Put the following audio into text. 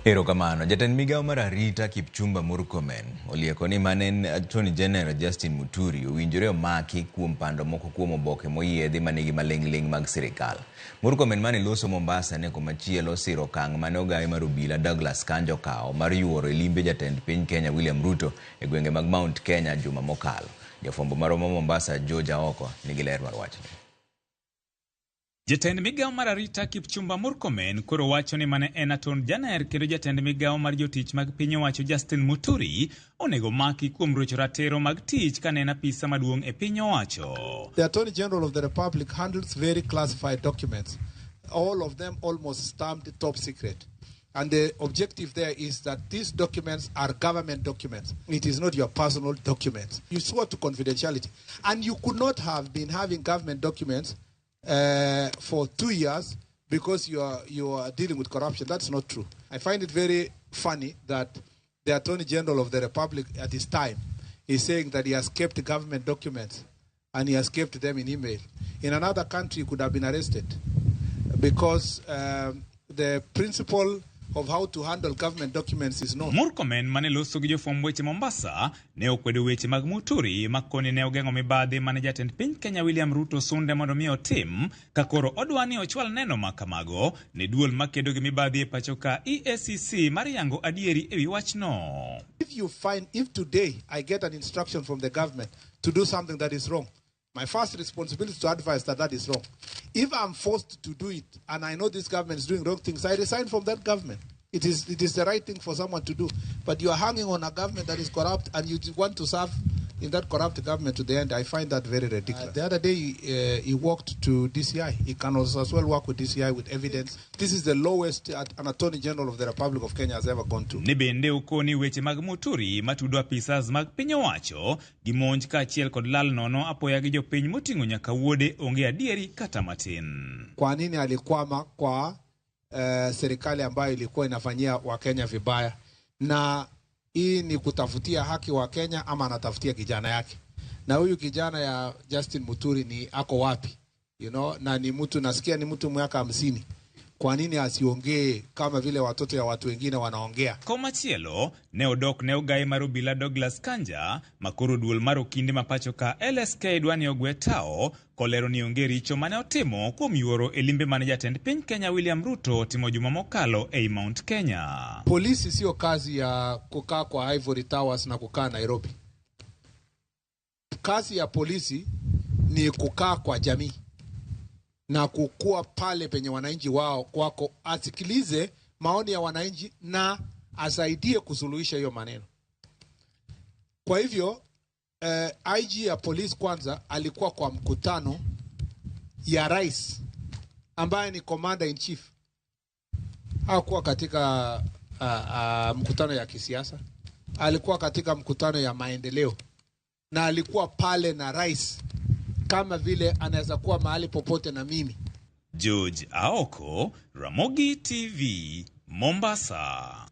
Erokamano, jatend migao mar arita Kipchumba MURKOMEN olieko ni manen Attorney General Justin Muturi owinjore maki kuom pando moko kuom oboke moyiedhi manigi maling'ling mag sirkal. MURKOMEN mane loso Mombasa ne komachielo siro kang mane ogawe mar obila Douglas Kanjo kao mar yuoro limbe jatend piny Kenya William Ruto e gwenge mag Mount Kenya juma mokalo. Jafwambo mar Mombasa George Aoko nigi ler mar wachni. Jatend migao mar arita Kipchumba MURKOMEN koro wacho ni mane en Attorney General kendo jatend migao mar jotich mag piny owacho Justin Muturi onego maki kuom rocho ratiro mag tich kane en apisa maduong' e piny owacho. The Attorney General of the Republic handles very classified documents. All of them almost stamped top secret. And the objective there is that these documents are government documents. It is not your personal documents. You swore to confidentiality. And you could not have been having government documents for 2 years because you are dealing with corruption. That's not true. I find it very funny that the Attorney General of the Republic at this time is saying that he has kept government documents and he has kept them in email. In another country, he could have been arrested because the principle of how to handle government documents is known. MURKOMEN mane loso gi jofwamb weche Mombasa ne okwedo weche mag Muturi makoni ne ogeng'o mibadhi mane jatend piny Kenya William Ruto sunde mondo mi otim ka koro odwani ochwal neno makamago ne duol makedo gi mibadhi e pacho ka EACC mar yango adieri ewi wachno. If today I get an instruction from the government to do something that is wrong, my first responsibility is to advise that that is wrong. If I'm forced to do it and I know this government is doing wrong things, I resign from that government. It is the right thing for someone to do. But you are hanging on a government that is corrupt and you want to serve in that corrupt government to the end. I find that very ridiculous. The other day he walked to DCI. He can also as well work with DCI with evidence. This is the lowest an Attorney General of the Republic of Kenya has ever gone to. Nibende ukoni weche mag Muturi matudo apisas mag piny owacho gi monj ka achiel kod lal nono apoya gi jopiny moting'o nyaka wuode onge adieri kata matin. Kwa nini alikwama kwa serikali ambayo ilikuwa inafanyia Wakenya vibaya? Na hii ni kutafutia haki wa Kenya ama anatafutia kijana yake? Na huyu kijana ya Justin Muturi ni ako wapi? Na ni mtu nasikia ni mtu miaka 50. Kwa nini asiongee kama vile watoto ya watu wengine wanaongea? Komachielo ne odok ne ogaye mar obila Douglas Kanja makoro duol mar okinde mapacho ka LSK dwani ogwe tao kolero ni onge richo mane otimo kuom yuoro e limbe mane jatend piny Kenya William Ruto timo juma mokalo ei Mount Kenya. Polisi sio kazi ya kukaa kwa Ivory Towers na kukaa Nairobi. Kazi ya polisi ni kukaa kwa jamii na kukua pale penye wananchi wako, asikilize maoni ya wananchi na asaidie kusuluhisha hiyo maneno. Kwa hivyo IG ya polisi kwanza alikuwa kwa mkutano ya rais ambaye ni commander in chief. Hakuwa katika mkutano ya kisiasa, alikuwa katika mkutano ya maendeleo na alikuwa pale na rais kama vile anaweza kuwa mahali popote na mimi. George Aoko, Ramogi TV, Mombasa.